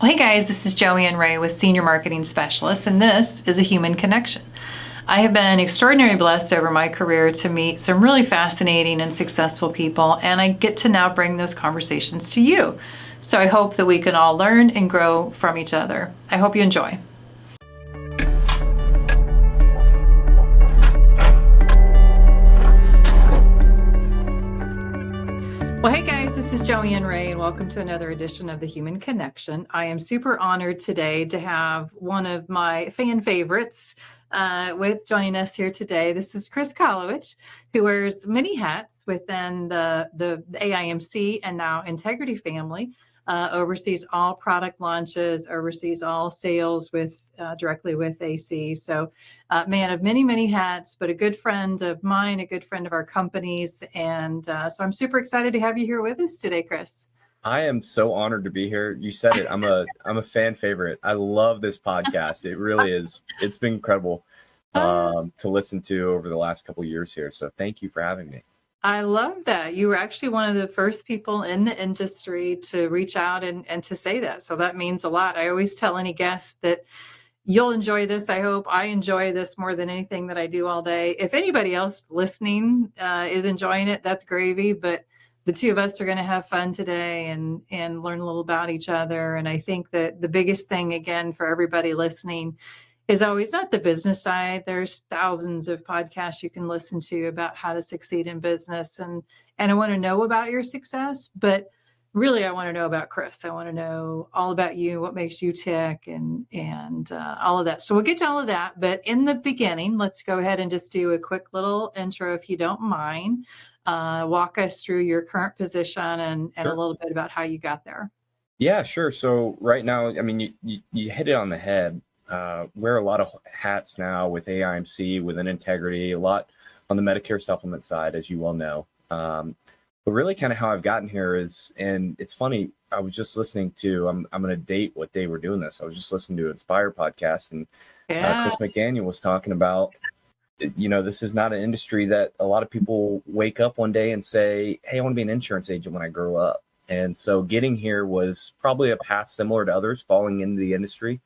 Well, hey guys, this is Joanne Ray with Senior Marketing Specialist, and this is A Human Connection. I have been extraordinarily blessed over my career to meet some really fascinating and successful people, and I get to now bring those conversations to you. So I hope that we can all learn and grow from each other. I hope you enjoy. Well, hey guys, this is Joanne Ray, and welcome to another edition of The Human Connection. I am super honored today to have one of my fan favorites with joining us here today. This is Chris Kolowich, who wears many hats within the AIMC and now Integrity family. Oversees all product launches, oversees all sales directly with AC. So man of many, many hats, but a good friend of mine, a good friend of our company's. And so I'm super excited to have you here with us today, Chris. I am so honored to be here. You said it. I'm a fan favorite. I love this podcast. It really is. It's been incredible to listen to over the last couple of years here. So thank you for having me. I love that. You were actually one of the first people in the industry to reach out and to say that. So that means a lot. I always tell any guest that you'll enjoy this. I hope I enjoy this more than anything that I do all day. If anybody else listening is enjoying it, that's gravy. But the two of us are going to have fun today and learn a little about each other. And I think that the biggest thing, again, for everybody listening is always not the business side. There's thousands of podcasts you can listen to about how to succeed in business. And I want to know about your success, but really I want to know about Chris. I want to know all about you, what makes you tick and all of that. So we'll get to all of that. But in the beginning, let's go ahead and just do a quick little intro, if you don't mind. Walk us through your current position and Sure. a little bit about how you got there. Yeah, sure. So right now, I mean, you hit it on the head. Wear a lot of hats now with AIMC, within Integrity, a lot on the Medicare supplement side, as you well know. But really kind of how I've gotten here is, and it's funny, I was just listening to, I'm going to date what day we're doing this. I was just listening to Inspire podcast, and Chris McDaniel was talking about, this is not an industry that a lot of people wake up one day and say, hey, I want to be an insurance agent when I grow up. And so getting here was probably a path similar to others falling into the industry.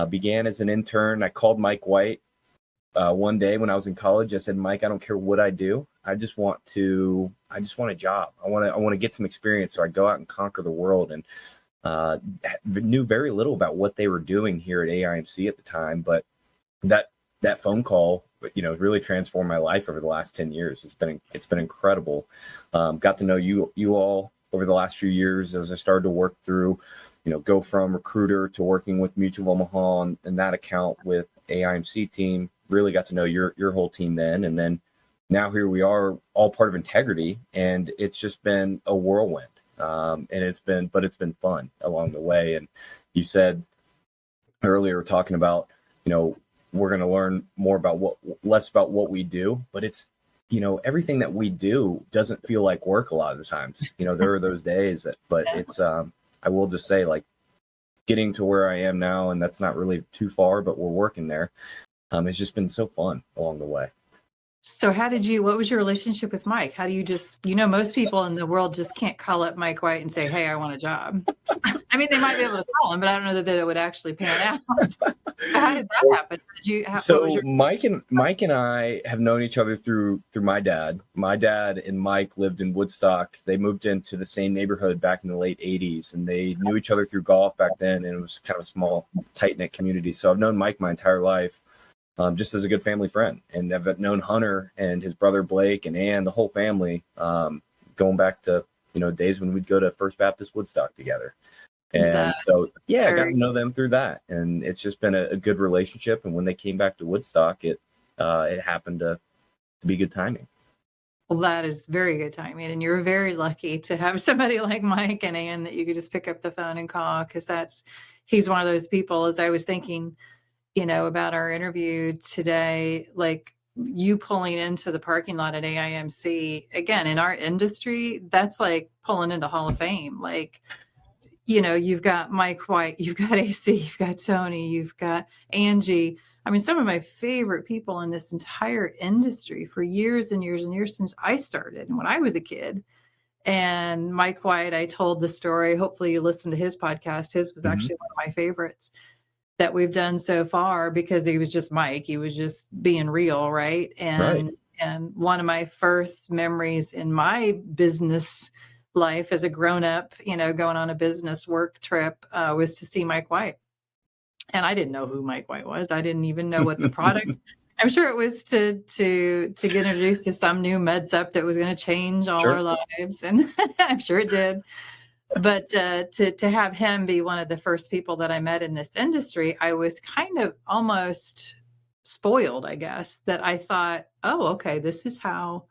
Began as an intern. I called Mike White one day when I was in college. I said, Mike, I don't care what I do. I just want a job. I want to get some experience. So I go out and conquer the world, and knew very little about what they were doing here at AIMC at the time. But that phone call, really transformed my life over the last 10 years. It's been incredible. Got to know you all over the last few years as I started to work through, go from recruiter to working with Mutual of Omaha and that account with AIMC team. Really got to know your whole team then. And then now here we are, all part of Integrity, and it's just been a whirlwind. And it's been fun along the way. And you said earlier, talking about, we're going to learn less about what we do, but it's, everything that we do doesn't feel like work a lot of the times. There are those days but it's, I will just say, like, getting to where I am now, and that's not really too far, but we're working there. It's just been so fun along the way. So what was your relationship with Mike? How do you most people in the world just can't call up Mike White and say, hey, I want a job. I mean, they might be able to call him, but I don't know that it would actually pan out. How did that happen? Mike and I have known each other through my dad. My dad and Mike lived in Woodstock. They moved into the same neighborhood back in the late 80s, and they knew each other through golf back then, and it was kind of a small, tight-knit community. So I've known Mike my entire life. Just as a good family friend. And I've known Hunter and his brother Blake and Ann, the whole family, going back to, days when we'd go to First Baptist Woodstock together. And I got to know them through that. And it's just been a good relationship. And when they came back to Woodstock, it happened to be good timing. Well, that is very good timing. And you're very lucky to have somebody like Mike and Ann that you could just pick up the phone and call, because he's one of those people, as I was thinking, about our interview today, like you pulling into the parking lot at AIMC, again, in our industry, that's like pulling into Hall of Fame. Like, you've got Mike White, you've got AC, you've got Tony, you've got Angie. I mean, some of my favorite people in this entire industry for years and years and years since I started and when I was a kid. And Mike White, I told the story. Hopefully you listened to his podcast. His was actually one of my favorites that we've done so far, because he was just Mike. He was just being real, right? And one of my first memories in my business life as a grown up, going on a business work trip, was to see Mike White. And I didn't know who Mike White was. I didn't even know what the product. I'm sure it was to get introduced to some new med sup that was going to change all our lives, and I'm sure it did. But to have him be one of the first people that I met in this industry, I was kind of almost spoiled, I guess, that I thought, oh, okay, this is how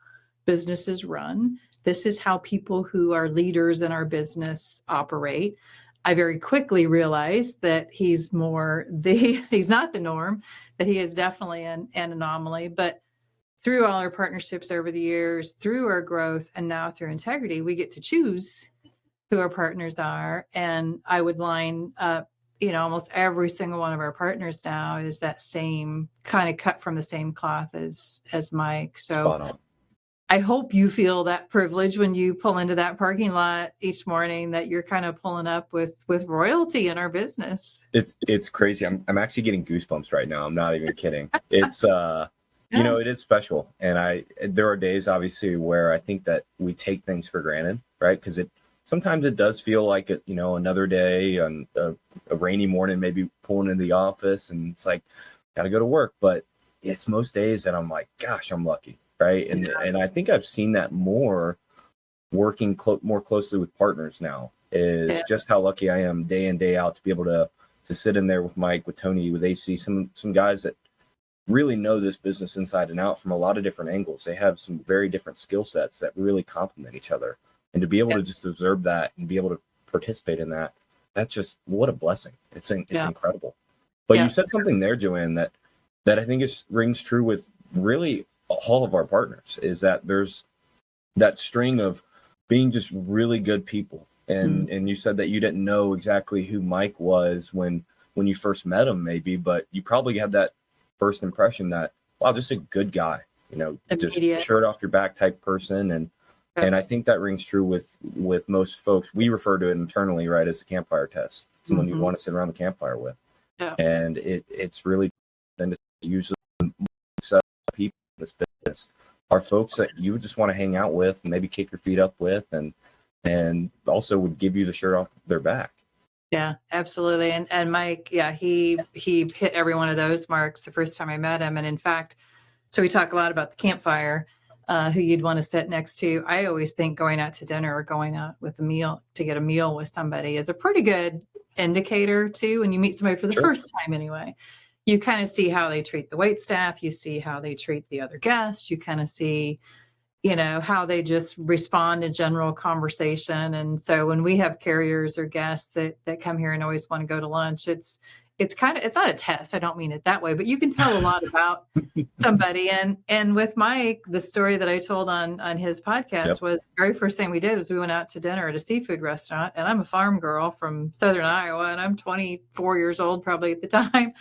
businesses run. This is how people who are leaders in our business operate. I very quickly realized that he's not the norm, that he is definitely an anomaly. But through all our partnerships over the years, through our growth, and now through Integrity, we get to choose who our partners are. And I would line up, almost every single one of our partners now is that same kind of cut from the same cloth as Mike. So I hope you feel that privilege when you pull into that parking lot each morning, that you're kind of pulling up with royalty in our business. It's crazy. I'm actually getting goosebumps right now. I'm not even kidding. It's it is special. And there are days obviously where I think that we take things for granted, right? Because sometimes it does feel like it, another day on a rainy morning, maybe pulling into the office and it's like, got to go to work. But it's most days that I'm like, gosh, I'm lucky. Right. And I think I've seen that more working more closely with partners now, is just how lucky I am day in, day out to be able to sit in there with Mike, with Tony, with AC, some guys that really know this business inside and out from a lot of different angles. They have some very different skill sets that really complement each other. And to be able to just observe that and be able to participate in that, that's just, what a blessing. It's incredible. But you said something there, Joanne, that I think rings true with really all of our partners, is that there's that string of being just really good people. And you said that you didn't know exactly who Mike was when you first met him, maybe, but you probably had that first impression that, wow, just a good guy, just shirt off your back type person. And I think that rings true with most folks. We refer to it internally, right, as a campfire test, someone you want to sit around the campfire with. And it's really, and it's usually people in this business are folks that you would just want to hang out with and maybe kick your feet up with, and also would give you the shirt off their back. Yeah, absolutely. And Mike, he hit every one of those marks the first time I met him. And in fact, so we talk a lot about the campfire, who you'd want to sit next to. I always think going out to dinner or going out with to get a meal with somebody is a pretty good indicator too. When you meet somebody for the first time anyway, you kind of see how they treat the wait staff. You see how they treat the other guests. You kind of see, how they just respond in general conversation. And so when we have carriers or guests that come here and always want to go to lunch, it's not a test. I don't mean it that way, but you can tell a lot about somebody. And with Mike, the story that I told on his podcast was the very first thing we did was we went out to dinner at a seafood restaurant. And I'm a farm girl from Southern Iowa, and I'm 24 years old probably at the time.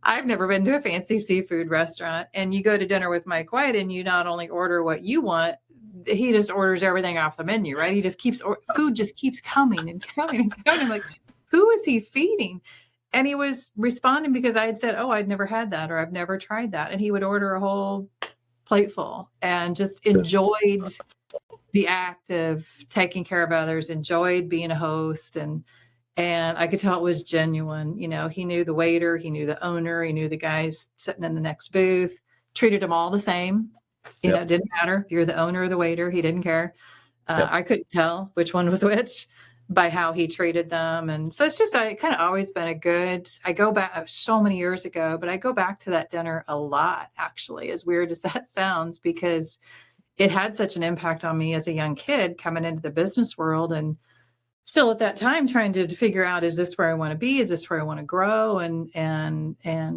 I've never been to a fancy seafood restaurant. And you go to dinner with Mike White and you not only order what you want, he just orders everything off the menu, right? He just food just keeps coming and coming and coming. Like, who is he feeding? And he was responding because I had said, oh, I'd never had that, or I've never tried that. And he would order a whole plateful and just enjoyed the act of taking care of others, enjoyed being a host. And I could tell it was genuine. He knew the waiter, he knew the owner, he knew the guys sitting in the next booth, treated them all the same. It didn't matter if you're the owner or the waiter, he didn't care. I couldn't tell which one was which by how he treated them. And so it's just, I kind of always been I go back so many years ago, but I go back to that dinner a lot, actually, as weird as that sounds, because it had such an impact on me as a young kid coming into the business world. And still at that time trying to figure out, is this where I want to be? Is this where I want to grow? And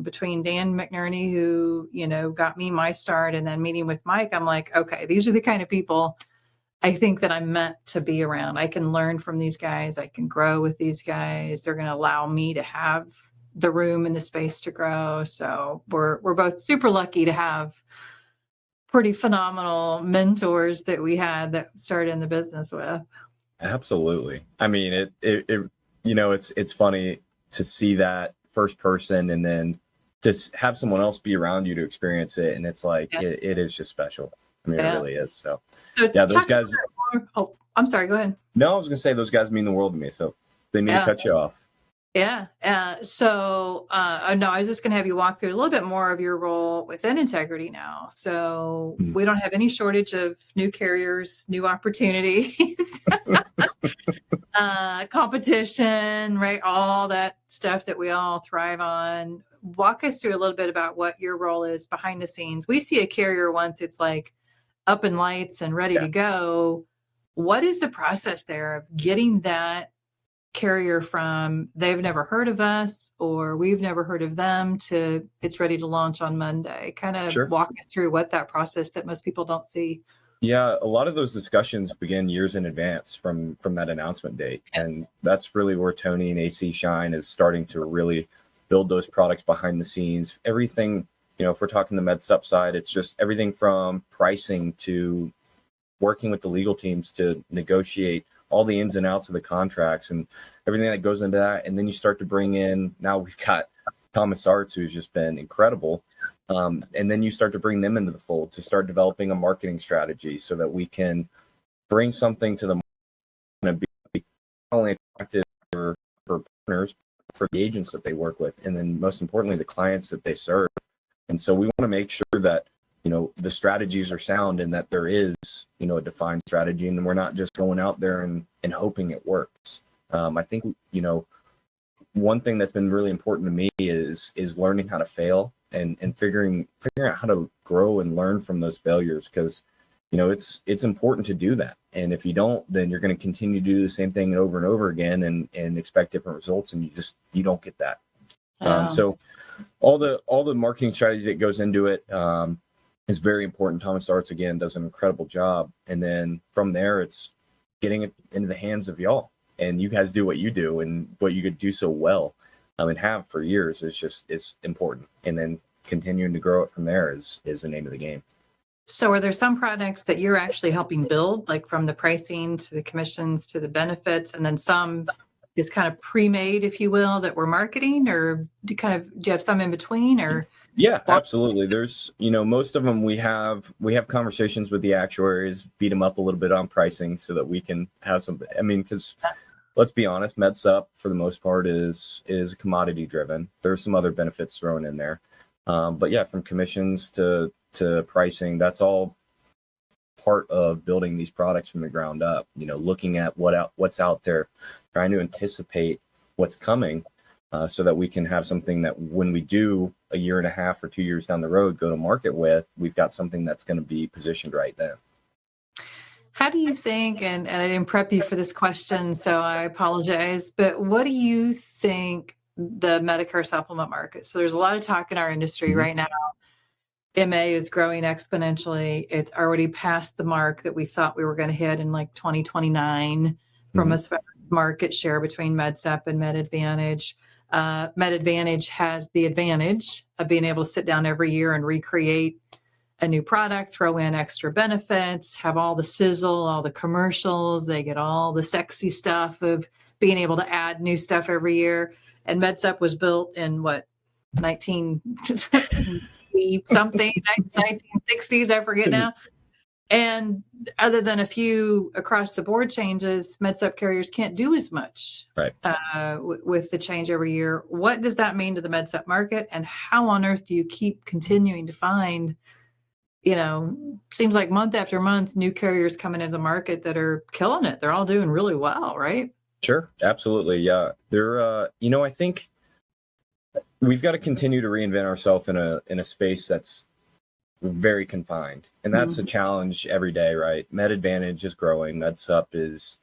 between Dan McNerney, who, got me my start, and then meeting with Mike, I'm like, okay, these are the kind of people I think that I'm meant to be around. I can learn from these guys. I can grow with these guys. They're going to allow me to have the room and the space to grow. So we're both super lucky to have pretty phenomenal mentors that we had that started in the business with. Absolutely. I mean, it's funny to see that first person and then to have someone else be around you to experience it. And it's like, Yeah. it is just special. I mean, Yeah. it really is. So yeah, those guys. Oh, I'm sorry. Go ahead. No, I was going to say those guys mean the world to me. So they mean to cut you off. Yeah. No, I was just going to have you walk through a little bit more of your role within Integrity now. So we don't have any shortage of new carriers, new opportunities, competition, right? All that stuff that we all thrive on. Walk us through a little bit about what your role is behind the scenes. We see a carrier once it's like up in lights and ready to go. What is the process there of getting that carrier from they've never heard of us or we've never heard of them to it's ready to launch on Monday? Kind of walk us through what that process that most people don't see. Yeah, a lot of those discussions begin years in advance from that announcement date. And that's really where Tony and AC shine, is starting to really build those products behind the scenes. Everything, if we're talking the MedSup side, it's just everything from pricing to working with the legal teams to negotiate all the ins and outs of the contracts and everything that goes into that. And then you start to bring in, now we've got Thomas Arts, who's just been incredible. And then you start to bring them into the fold to start developing a marketing strategy so that we can bring something to the market and be not only attractive for partners, for the agents that they work with, and then most importantly, the clients that they serve. And so we want to make sure that the strategies are sound and that there is, a defined strategy, and we're not just going out there and hoping it works. I think, one thing that's been really important to me is learning how to fail and figuring out how to grow and learn from those failures, because, it's important to do that. And if you don't, then you're going to continue to do the same thing over and over again and expect different results, and you don't get that. So all the marketing strategy that goes into it, is very important. Thomas Arts, again, does an incredible job. And then from there, it's getting it into the hands of y'all. And you guys do what you do and what you could do so well and have for years is important. And then continuing to grow it from there is the name of the game. So are there some products that you're actually helping build, like from the pricing to the commissions to the benefits, and then some is kind of pre-made, if you will, that we're marketing, or do you have some in between, or? Yeah, absolutely. There's, most of them we have conversations with the actuaries, beat them up a little bit on pricing so that we can have some, because let's be honest, MedSup for the most part is commodity driven. There's some other benefits thrown in there. But yeah, from commissions to pricing, that's all part of building these products from the ground up, looking at what's out there, trying to anticipate what's coming. So that we can have something that when we do a year and a half or 2 years down the road go to market with, we've got something that's going to be positioned right then. How do you think, and I didn't prep you for this question, so I apologize, but what do you think the Medicare supplement market? So there's a lot of talk in our industry right now. MA is growing exponentially. It's already past the mark that we thought we were going to hit in like 2029 from a market share between MedSup and MedAdvantage. MedAdvantage has the advantage of being able to sit down every year and recreate a new product, throw in extra benefits, have all the sizzle, all the commercials. They get all the sexy stuff of being able to add new stuff every year. And MedSup was built in 1960s, I forget now. And other than a few across the board changes, MedSup carriers can't do as much with the change every year. What does that mean to the MedSup market, and how on earth do you keep continuing to find, seems like month after month, new carriers coming into the market that are killing it? They're all doing really well, right? Sure. Absolutely. Yeah. They're, I think we've got to continue to reinvent ourselves in a space that's very confined, and that's a challenge every day, right? MedAdvantage is growing. MedSup is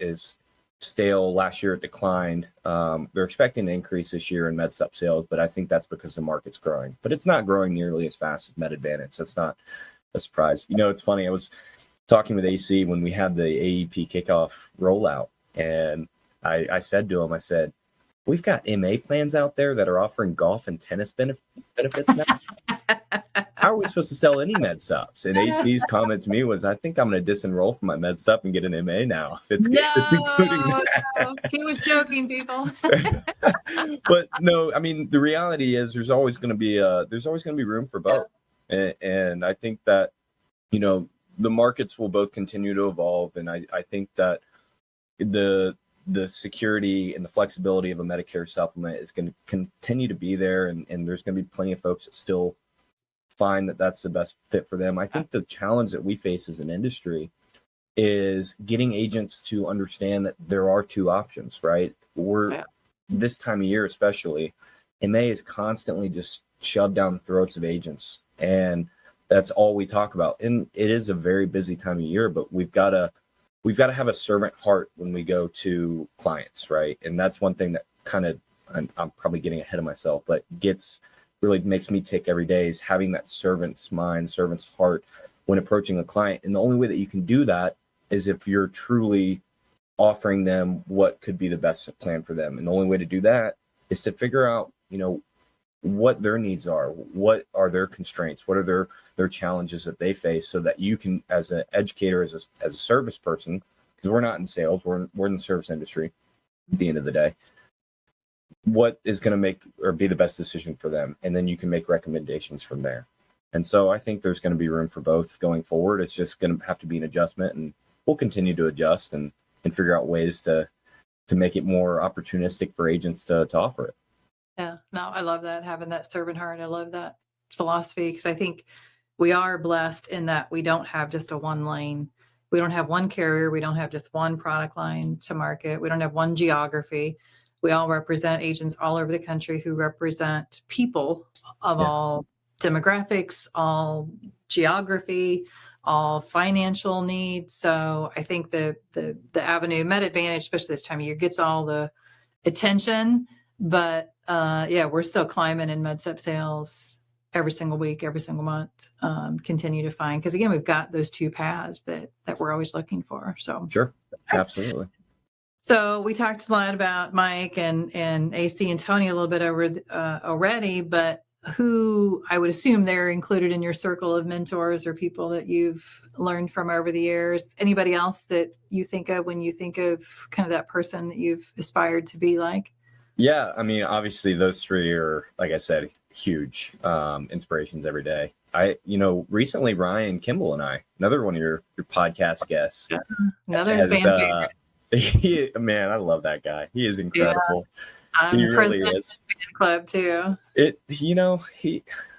stale. Last year it declined. They're expecting an increase this year in MedSup sales, but I think that's because the market's growing. But it's not growing nearly as fast as MedAdvantage. That's not a surprise. It's funny. I was talking with AC when we had the AEP kickoff rollout, and I said to him, I said, we've got MA plans out there that are offering golf and tennis benefits now. how are we supposed to sell any med subs? And AC's comment to me was, I think I'm going to disenroll from my med sub and get an MA now. If it's including that. No, he was joking, people. But no, I mean, the reality is there's always going to be room for both. And I think that, the markets will both continue to evolve. And I think that the security and the flexibility of a Medicare supplement is going to continue to be there. And there's going to be plenty of folks that still find that that's the best fit for them. I think the challenge that we face as an industry is getting agents to understand that there are two options, right? This time of year, especially, MA is constantly just shoved down the throats of agents. And that's all we talk about. And it is a very busy time of year, but we've got to have a servant heart when we go to clients, right? And that's one thing that kind of, I'm probably getting ahead of myself, but really makes me tick every day, is having that servant's mind, servant's heart when approaching a client. And the only way that you can do that is if you're truly offering them what could be the best plan for them. And the only way to do that is to figure out, what their needs are, what are their constraints, what are their challenges that they face, so that you can, as an educator, as a service person, because we're not in sales, we're in the service industry at the end of the day, what is going to make or be the best decision for them. And then you can make recommendations from there. And so I think there's going to be room for both going forward. It's just going to have to be an adjustment, and we'll continue to adjust and figure out ways to make it more opportunistic for agents to offer it. Yeah, no, I love that, having that servant heart. I love that philosophy, because I think we are blessed in that we don't have just a one lane. We don't have one carrier. We don't have just one product line to market. We don't have one geography. We all represent agents all over the country who represent people of all demographics, all geography, all financial needs. So I think the Avenue Med Advantage, especially this time of year, gets all the attention. But we're still climbing in med sub sales every single week, every single month. Continue to find, because again, we've got those two paths that we're always looking for. So sure, absolutely. So we talked a lot about Mike and AC and Tony a little bit already, but who, I would assume they're included in your circle of mentors or people that you've learned from over the years. Anybody else that you think of when you think of kind of that person that you've aspired to be like? Yeah, I mean, obviously those three are, like I said, huge inspirations every day. Recently Ryan Kimball and I, another one of your podcast guests, another fan favorite. Man, I love that guy. He is incredible. Yeah, I'm president of the fan club too.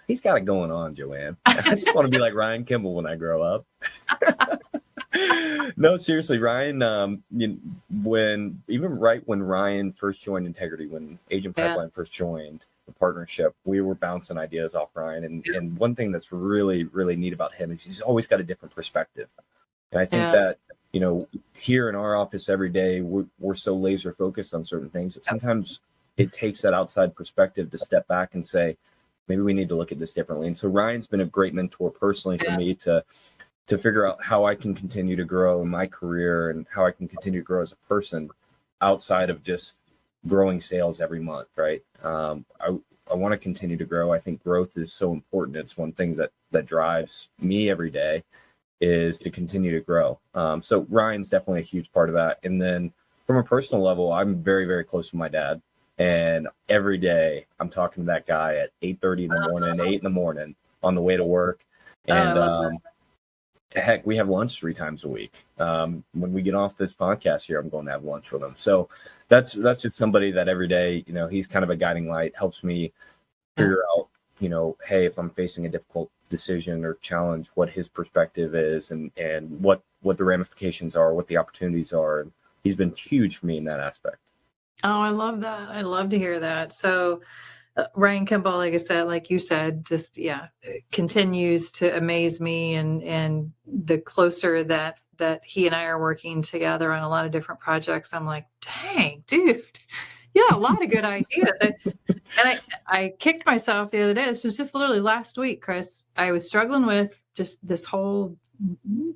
He's got it going on, Joanne. I just want to be like Ryan Kimball when I grow up. No, seriously, Ryan, when Ryan first joined Integrity, when Agent Pipeline first joined the partnership, we were bouncing ideas off Ryan. And one thing that's really, really neat about him is he's always got a different perspective. And I think that, here in our office every day, we're so laser focused on certain things that sometimes it takes that outside perspective to step back and say, maybe we need to look at this differently. And so Ryan's been a great mentor personally for me to figure out how I can continue to grow in my career and how I can continue to grow as a person outside of just growing sales every month, right? I want to continue to grow. I think growth is so important. It's one thing that drives me every day, is to continue to grow. So Ryan's definitely a huge part of that. And then from a personal level, I'm very, very close to my dad. And every day I'm talking to that guy at 8:30 in the morning, 8 in the morning on the way to work. And heck, we have lunch 3 times a week. When we get off this podcast here, I'm going to have lunch with him. So that's just somebody that every day, he's kind of a guiding light, helps me figure out, hey, if I'm facing a difficult decision or challenge, what his perspective is and what the ramifications are, what the opportunities are. And he's been huge for me in that aspect. Oh, I love that. I love to hear that. So Ryan Kimball, like I said, like you said, just, continues to amaze me. And the closer that he and I are working together on a lot of different projects, I'm like, dang, dude, a lot of good ideas. And I kicked myself the other day. This was just literally last week, Chris. I was struggling with just this whole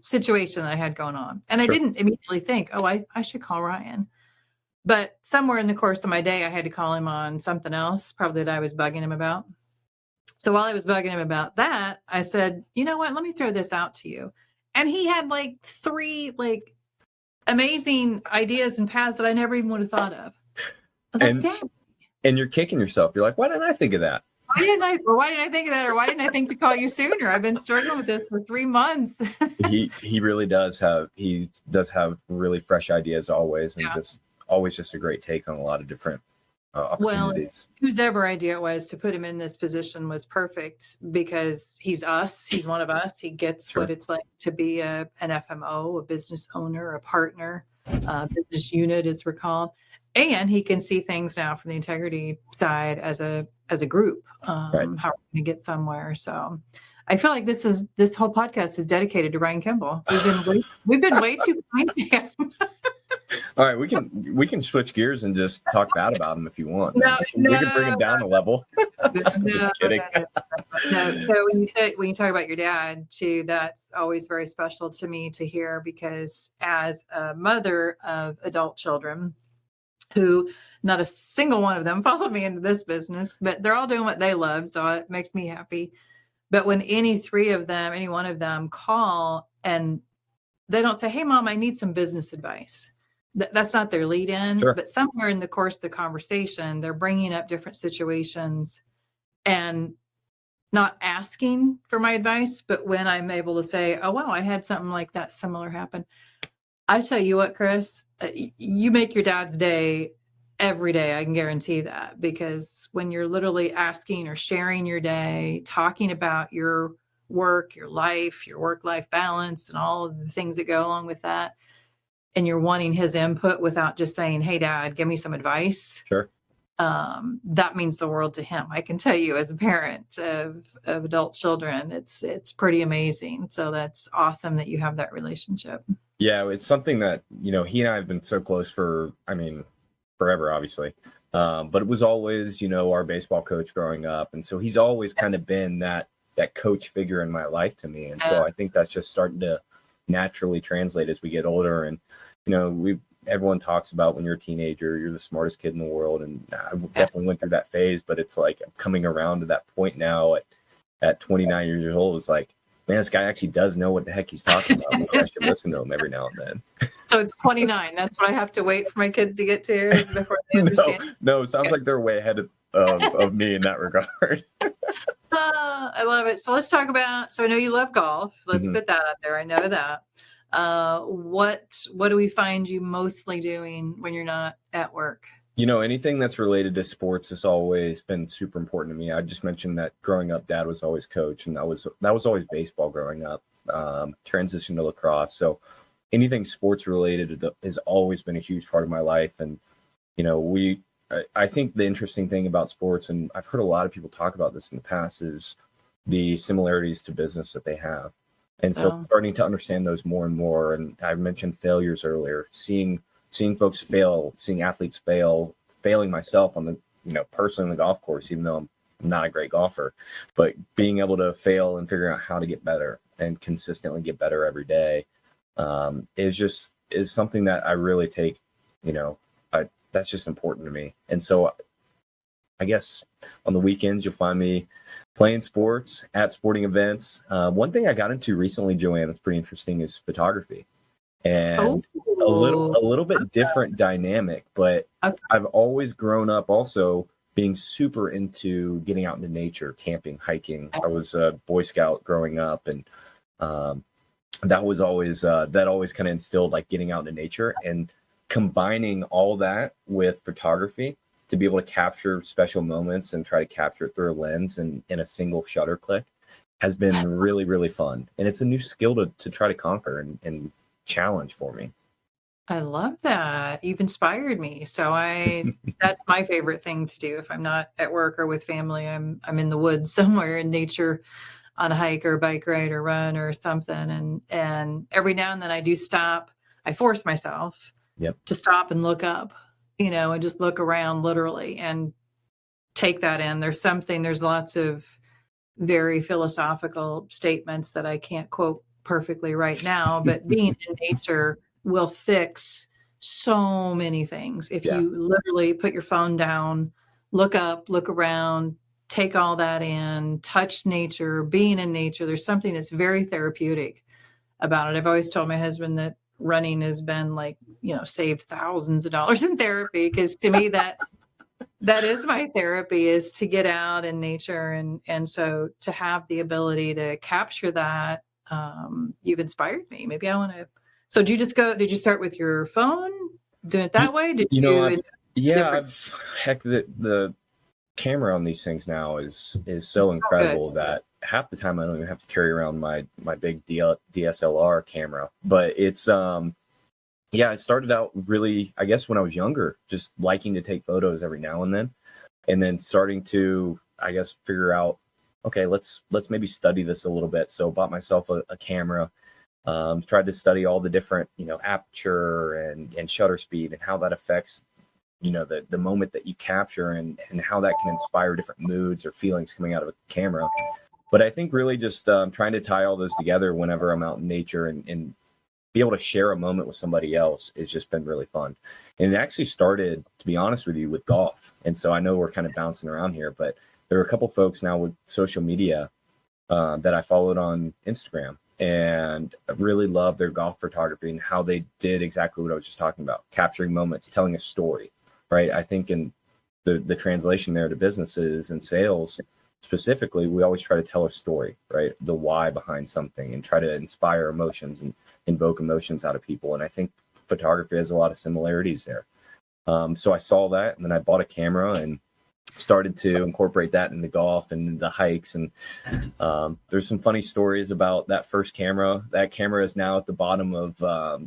situation that I had going on. And I didn't immediately think, I should call Ryan. But somewhere in the course of my day, I had to call him on something else, probably that I was bugging him about. So while I was bugging him about that, I said, you know what, let me throw this out to you. And he had like 3 like amazing ideas and paths that I never even would have thought of. I was like, And dang, you're kicking yourself. You're like, why didn't I think of that? why didn't I think of that? Or why didn't I think to call you sooner? I've been struggling with this for 3 months. He really does have really fresh ideas always, and Yeah. just always just a great take on a lot of different Well, opportunities. whose ever idea it was to put him in this position was perfect because he's us. He's one of us. He gets Sure. what it's like to be an FMO, a business owner, a partner, business unit, as we're called. And he can see things now from the integrity side as a group, Right. how we're going to get somewhere. So I feel like this whole podcast is dedicated to Ryan Kimball. We've been way too kind to him. All right, we can switch gears and just talk bad about him if you want. No, We can bring him down a level. Just kidding. No. So when you talk about your dad too, that's always very special to me to hear, because as a mother of adult children, who not a single one of them followed me into this business, but they're all doing what they love, so it makes me happy. But when any one of them call and they don't say, "Hey, Mom, I need some business advice." That's not their lead in, Sure. but somewhere in the course of the conversation, they're bringing up different situations and not asking for my advice. But when I'm able to say, "Oh, wow, I had something like that similar happen." I tell you what, Chris, you make your dad's day every day. I can guarantee that, because when you're literally asking or sharing your day, talking about your work, your life, your work-life balance, and all of the things that go along with that, and you're wanting his input without just saying, "Hey, Dad, give me some advice." Sure. That means the world to him. I can tell you, as a parent of adult children, it's pretty amazing. So that's awesome that you have that relationship. Yeah, it's something that, he and I have been so close for, forever, obviously. But it was always, our baseball coach growing up. And so he's always kind of been that coach figure in my life to me. And so I think that's just starting to naturally translate as we get older. And, everyone talks about when you're a teenager, you're the smartest kid in the world. And I definitely went through that phase, but it's like I'm coming around to that point now at 29 years old. It's like, man, this guy actually does know what the heck he's talking about. Maybe I should listen to him every now and then. So it's 29. That's what I have to wait for my kids to get to before they understand. No, sounds like they're way ahead of me in that regard. I love it. So let's talk about, so I know you love golf. Let's Mhm. put that out there. I know that. What do we find you mostly doing when you're not at work? Anything that's related to sports has always been super important to me. I just mentioned that growing up, Dad was always coach, and that was always baseball growing up. Transitioned to lacrosse, so anything sports related has always been a huge part of my life. And I think the interesting thing about sports, and I've heard a lot of people talk about this in the past, is the similarities to business that they have. And so starting to understand those more and more. And I mentioned failures earlier, seeing folks fail, seeing athletes fail, failing myself on the, personally on the golf course, even though I'm not a great golfer, but being able to fail and figuring out how to get better and consistently get better every day is something that I really take, that's just important to me. And so I guess on the weekends, you'll find me playing sports at sporting events. One thing I got into recently, Joanne, that's pretty interesting, is photography. And a little bit different dynamic, but I've always grown up also being super into getting out into nature, camping, hiking. I was a Boy Scout growing up, and that was always that always kind of instilled like getting out into nature, and combining all that with photography to be able to capture special moments and try to capture it through a lens and in a single shutter click has been really, really fun. And it's a new skill to try to conquer and challenge for me. I love that. You've inspired me. So that's my favorite thing to do. If I'm not at work or with family, I'm in the woods somewhere in nature on a hike or a bike ride or run or something. And every now and then I do stop. I force myself to stop and look up, and just look around literally and take that in. There's lots of very philosophical statements that I can't quote perfectly right now, but being in nature will fix so many things. If you literally put your phone down, look up, look around, take all that in, touch nature, being in nature. There's something that's very therapeutic about it. I've always told my husband that running has been like, saved thousands of dollars in therapy, because to me that is my therapy, is to get out in nature. And so to have the ability to capture that, you've inspired me. Maybe I want to. So did you start with your phone, doing it that way? Did You know, you? heck, the camera on these things now is so So incredible good. that half the time I don't even have to carry around my big DSLR camera. But it's it started out really, I guess, when I was younger, just liking to take photos every now and then starting to, I guess, figure out, okay, let's maybe study this a little bit. So bought myself a camera, tried to study all the different, aperture and shutter speed and how that affects, the moment that you capture and how that can inspire different moods or feelings coming out of a camera. But I think really just trying to tie all those together whenever I'm out in nature and be able to share a moment with somebody else has just been really fun. And it actually started, to be honest with you, with golf. And so I know we're kind of bouncing around here, but there are a couple folks now with social media that I followed on Instagram, and I really love their golf photography and how they did exactly what I was just talking about, capturing moments, telling a story, right? I think in the translation there to businesses and sales specifically, we always try to tell a story, right? The why behind something, and try to inspire emotions and invoke emotions out of people. And I think photography has a lot of similarities there. So I saw that, and then I bought a camera and started to incorporate that into golf and the hikes. And there's some funny stories about that first camera. That camera is now at the bottom of a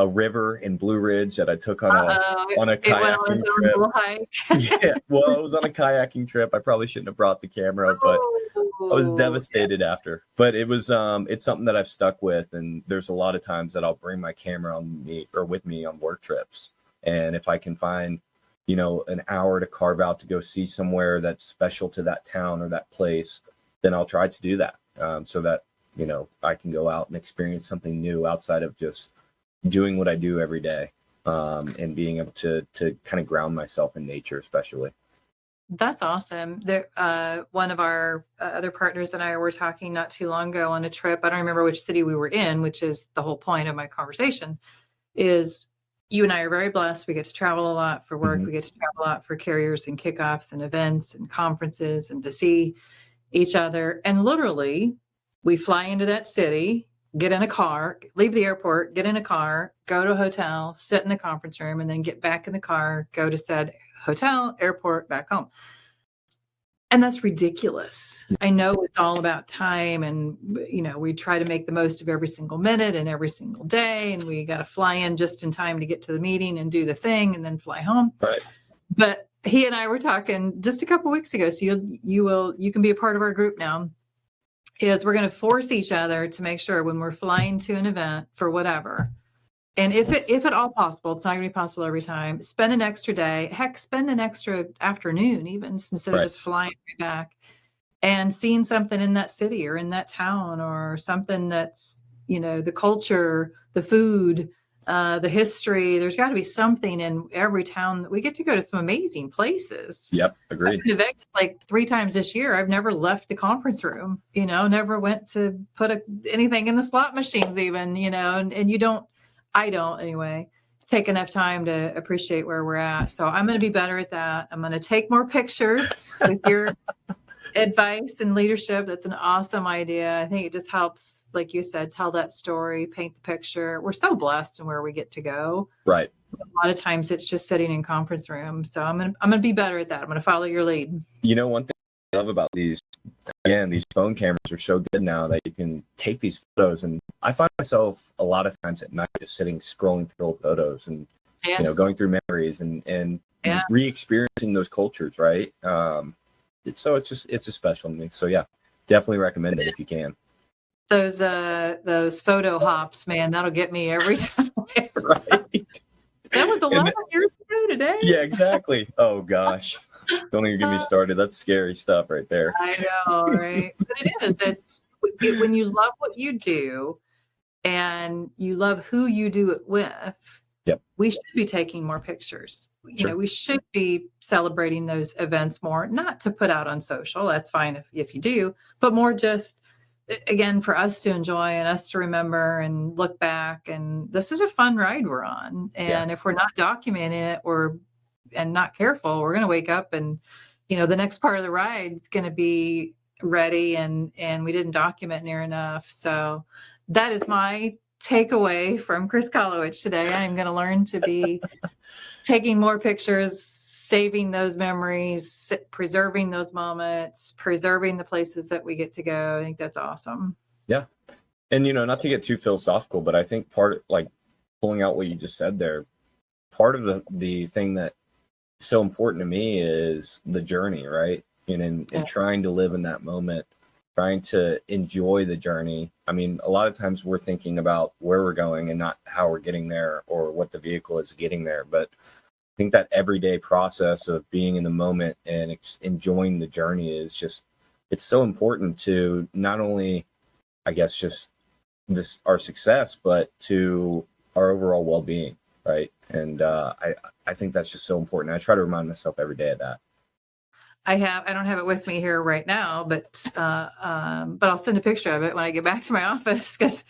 river in Blue Ridge that I took on a kayaking trip. Hike. Yeah, well, I was on a kayaking trip. I probably shouldn't have brought the camera, but I was devastated after. But it was it's something that I've stuck with, and there's a lot of times that I'll bring my camera on me or with me on work trips. And if I can find, an hour to carve out to go see somewhere that's special to that town or that place, then I'll try to do that, so that, I can go out and experience something new outside of just doing what I do every day, and being able to kind of ground myself in nature, especially. That's awesome. One of our other partners and I were talking not too long ago on a trip. I don't remember which city we were in, which is the whole point of my conversation, is you and I are very blessed. We get to travel a lot for work. Mhm. We get to travel a lot for carriers and kickoffs and events and conferences, and to see each other. And literally, we fly into that city, get in a car, leave the airport, get in a car, go to a hotel, sit in the conference room, and then get back in the car, go to said hotel, airport, back home. And that's ridiculous. I know it's all about time, and we try to make the most of every single minute and every single day, and we got to fly in just in time to get to the meeting and do the thing and then fly home. Right. But he and I were talking just a couple of weeks ago, so you can be a part of our group now, is we're going to force each other to make sure when we're flying to an event for whatever, and if at all possible, it's not going to be possible every time, spend an extra day, heck, spend an extra afternoon even, instead of Right. just flying right back, and seeing something in that city or in that town, or something that's, the culture, the food, the history. There's got to be something in every town. That we get to go to some amazing places. Yep. I've Agreed. been to Vegas like 3 times this year. I've never left the conference room, never went to put anything in the slot machines even, and I don't anyway, take enough time to appreciate where we're at. So I'm going to be better at that. I'm going to take more pictures with your advice and leadership. That's an awesome idea. I think it just helps, like you said, tell that story, paint the picture. We're so blessed in where we get to go. Right. A lot of times it's just sitting in conference rooms. So I'm gonna be better at that. I'm gonna follow your lead. One thing I love about these phone cameras are so good now that you can take these photos, and I find myself a lot of times at night just sitting scrolling through old photos and going through memories and re-experiencing those cultures, right? It's a special to me. So yeah, definitely recommend it if you can. Those photo hops, man, that'll get me every time. Right. That was 11 years ago today. Yeah, exactly. Oh gosh. Don't even get me started. That's scary stuff right there. I know, right? But it is. When you love what you do and you love who you do it with, Yep. We should be taking more pictures. Sure. We should be celebrating those events more, not to put out on social. That's fine if you do, but more just again for us to enjoy and us to remember and look back. And this is a fun ride we're on. Yeah. And if we're not documenting it and not careful, we're going to wake up and, the next part of the ride is going to be ready and we didn't document near enough. So that is my takeaway from Chris Kolowich today. I'm going to learn to be taking more pictures, saving those memories, preserving those moments, preserving the places that we get to go. I think that's awesome. Yeah. And, not to get too philosophical, but I think like pulling out what you just said there, part of the thing that is so important to me is the journey, right? And trying to live in that moment, trying to enjoy the journey. I mean, a lot of times we're thinking about where we're going and not how we're getting there or what the vehicle is getting there. But I think that everyday process of being in the moment and enjoying the journey is just, it's so important to not only, I guess, just our success, but to our overall well-being, right? And I think that's just so important. I try to remind myself every day of that. I don't have it with me here right now, but I'll send a picture of it when I get back to my office, because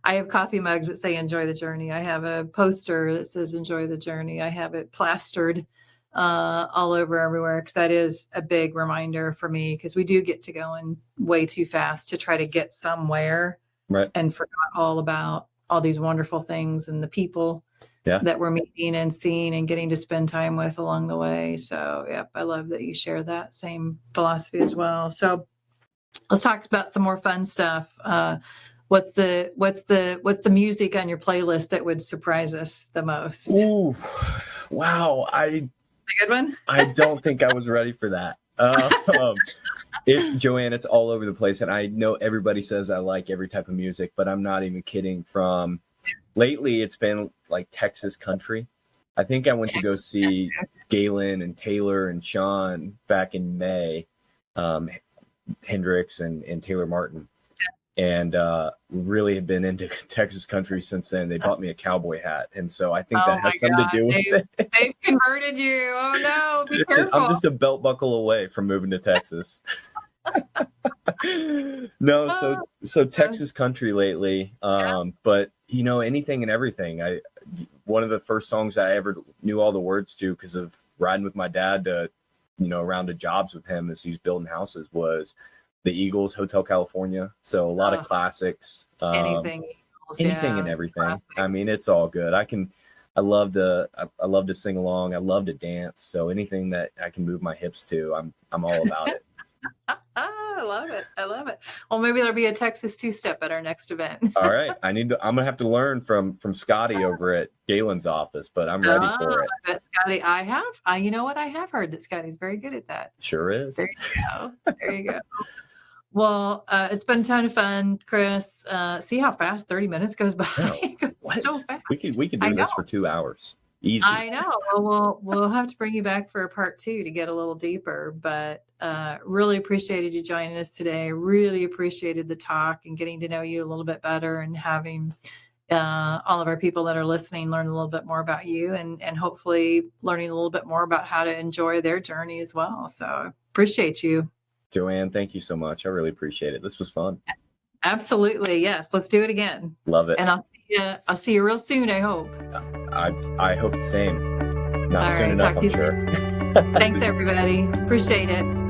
I have coffee mugs that say "Enjoy the Journey." I have a poster that says "Enjoy the Journey." I have it plastered all over everywhere, because that is a big reminder for me, because we do get to going way too fast to try to get somewhere, right? And forgot all about all these wonderful things and the people that we're meeting and seeing and getting to spend time with along the way. So, yep, I love that you share that same philosophy as well. So let's talk about some more fun stuff. What's the music on your playlist that would surprise us the most? Ooh, wow. A good one? I don't think I was ready for that. It's Joanne. It's all over the place. And I know everybody says I like every type of music, but I'm not even kidding. From lately, it's been like Texas country. I think I went to go see Galen and Taylor and Sean back in May, Hendrix and Taylor Martin, and really have been into Texas country since then. They bought me a cowboy hat, and so I think that has something to do with it. They've converted you. Oh no, be careful. I'm just a belt buckle away from moving to Texas. No, so Texas country lately, but anything and everything. One of the first songs I ever knew all the words to, because of riding with my dad to around to jobs with him as he's building houses, was the Eagles, Hotel California. So a lot of classics, anything and everything. Classics. I mean, it's all good. I love to sing along. I love to dance. So anything that I can move my hips to, I'm all about it. I love it. Well, maybe there'll be a Texas two-step at our next event. All right. I'm gonna have to learn from Scotty over at Galen's office, but I'm ready for it. But Scotty, I have heard that Scotty's very good at that. Sure is. There you go. Well, it's been a ton of fun, Chris. See how fast 30 minutes goes by? It goes so fast. We could do this for 2 hours. Easy. I know. Well, we'll have to bring you back for a part 2 to get a little deeper, but really appreciated you joining us today. Really appreciated the talk and getting to know you a little bit better, and having all of our people that are listening learn a little bit more about you, and hopefully learning a little bit more about how to enjoy their journey as well. So appreciate you. Joanne, thank you so much. I really appreciate it. This was fun. Absolutely. Yes. Let's do it again. Love it. And I'll see you real soon, I hope. I hope the same. Not soon enough, I'm sure. Thanks, everybody. Appreciate it.